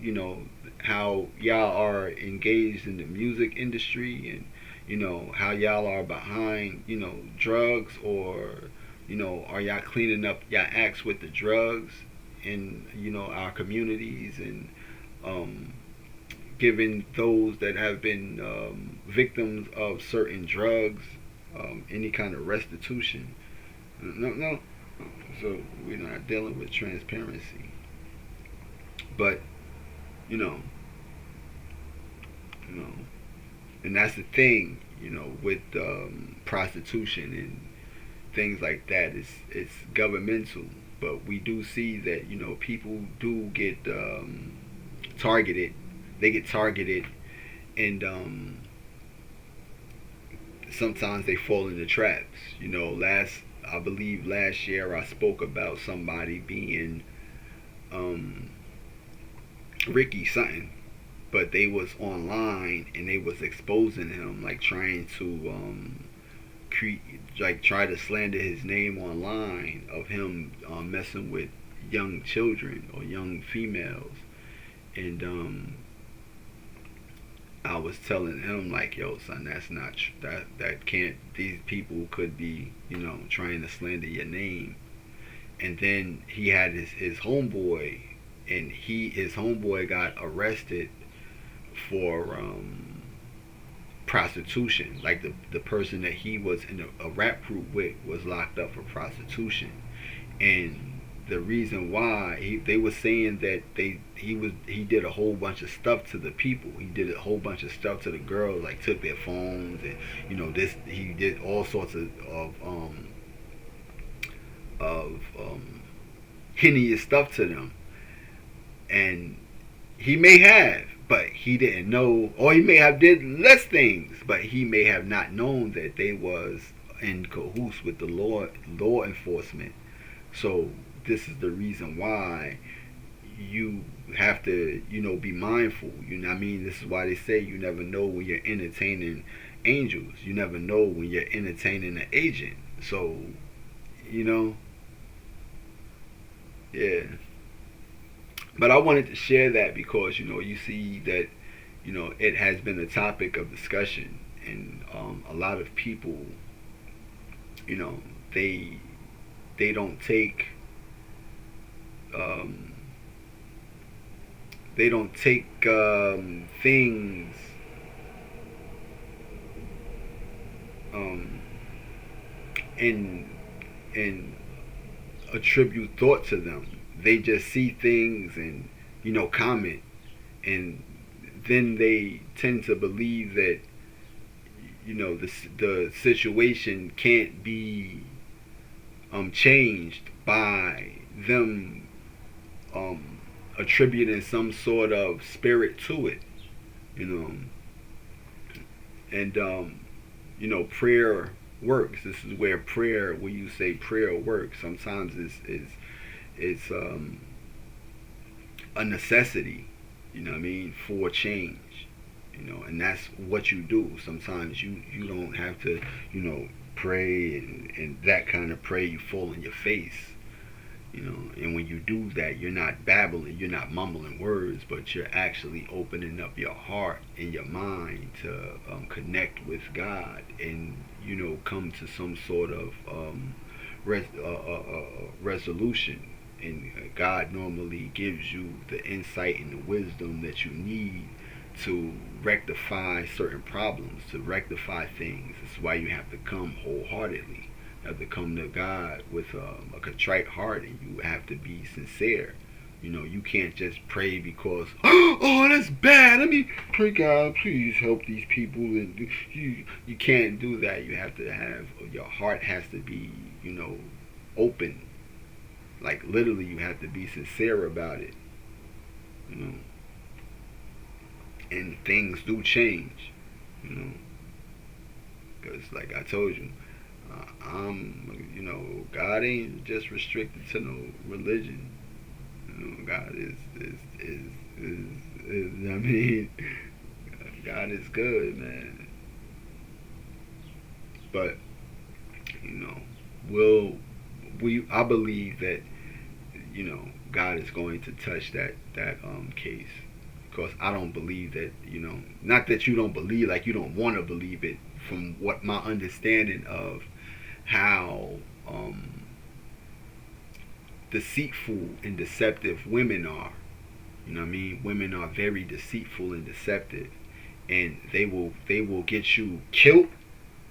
how y'all are engaged in the music industry and how y'all are behind drugs, or are y'all cleaning up y'all acts with the drugs in our communities, and giving those that have been victims of certain drugs any kind of restitution. No. So we're not dealing with transparency, but you know you know and that's the thing, with prostitution and things like that. It's governmental, but we do see that people do get targeted. They get targeted, and sometimes they fall into traps. I believe last year I spoke about somebody being Ricky something, but they was online and they was exposing him, like trying to try to slander his name online of him messing with young children or young females. And I was telling him, like, yo son, that's not that can't, these people could be trying to slander your name. And then he had his homeboy, and his homeboy got arrested for prostitution. Like the person that he was in a rap group with was locked up for prostitution. And the reason why they were saying that he did a whole bunch of stuff to the people. He did a whole bunch of stuff to the girls, like took their phones, and this he did all sorts of hideous stuff to them. And he may have, but he didn't know, or he may have did less things, but he may have not known that they was in cahoots with the law enforcement. So this is the reason why you have to be mindful. I mean, this is why they say you never know when you're entertaining angels. You never know when you're entertaining an agent. So yeah. But I wanted to share that because you see that it has been a topic of discussion, and a lot of people they don't take things and attribute thought to them. They just see things and comment, and then they tend to believe that the situation can't be changed by them attributing some sort of spirit to it. And prayer works. This is where you say prayer works, sometimes it's a necessity, what I mean, for change, and that's what you do. Sometimes you don't have to, pray and that kind of pray, you fall on your face, and when you do that, you're not babbling, you're not mumbling words, but you're actually opening up your heart and your mind to connect with God, and come to some sort of resolution. And God normally gives you the insight and the wisdom that you need to rectify certain problems, to rectify things. That's why you have to come wholeheartedly. You have to come to God with a contrite heart, and you have to be sincere. You can't just pray because, oh, that's bad. Let me pray, God, please help these people. And you can't do that. You have to have, your heart has to be, open. Like literally, you have to be sincere about it. You know, and things do change. Because like I told you, God ain't just restricted to no religion. God is I mean, God is good, man. But will I believe that God is going to touch that case, because I don't believe that, not that you don't believe, like you don't want to believe it, from what my understanding of how deceitful and deceptive women are. You know what I mean? Women are very deceitful and deceptive, and they will get you killed.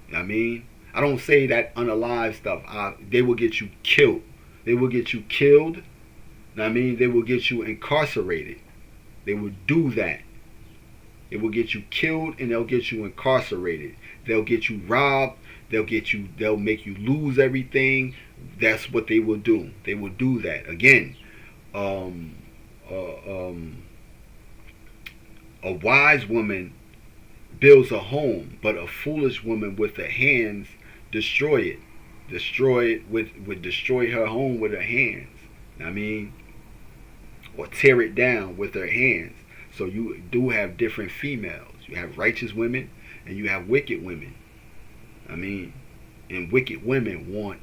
You know what I mean? I don't say that unalive stuff. They will get you killed. They will get you killed. You know what I mean? They will get you incarcerated. They will do that. They will get you killed, and they'll get you incarcerated. They'll get you robbed. They'll make you lose everything. That's what they will do. They will do that. Again, a wise woman builds a home, but a foolish woman with her hands destroy it. Destroy her home with her hands. I mean, or tear it down with her hands. So you do have different females. You have righteous women and you have wicked women. I mean, and wicked women want,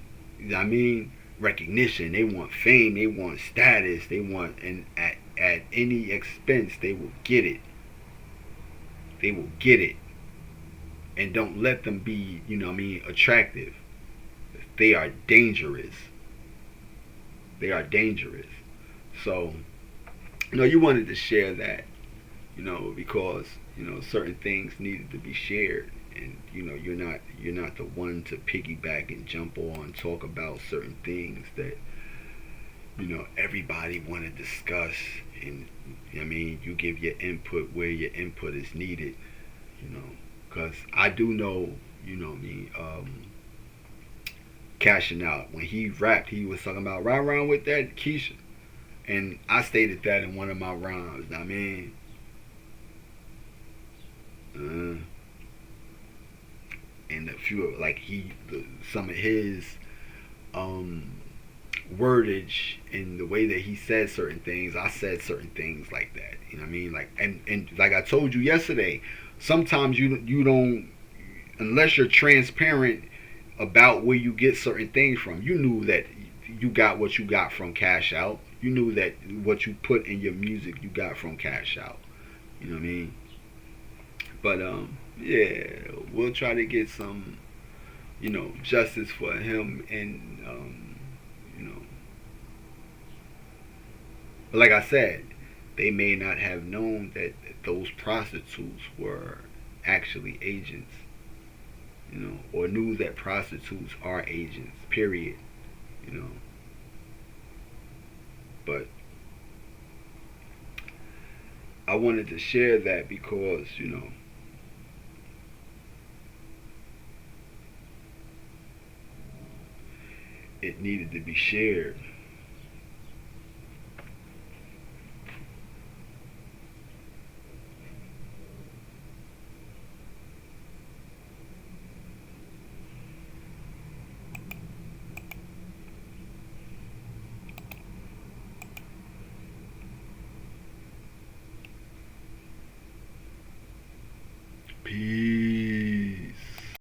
recognition. They want fame. They want status. They want, and at any expense, they will get it. They will get it. And don't let them be, attractive. They are dangerous. They are dangerous. So, you wanted to share that, because, certain things needed to be shared. And, you're not the one to piggyback and jump on, talk about certain things that, everybody want to discuss. And, you give your input where your input is needed, because I do know, Cashing Out, when he rapped, he was talking about ride around with that Keisha. And I stated that in one of my rhymes. And a few, like some of his wordage and the way that he said certain things, I said certain things like that. You know what I mean? Like, and like I told you yesterday, sometimes you don't, unless you're transparent about where you get certain things from. You knew that you got what you got from Cash Out. You knew that what you put in your music you got from Cash Out. You know what I mean? But yeah, we'll try to get some, justice for him, and but like I said, they may not have known that those prostitutes were actually agents, or knew that prostitutes are agents, period, But I wanted to share that because, it needed to be shared. Peace.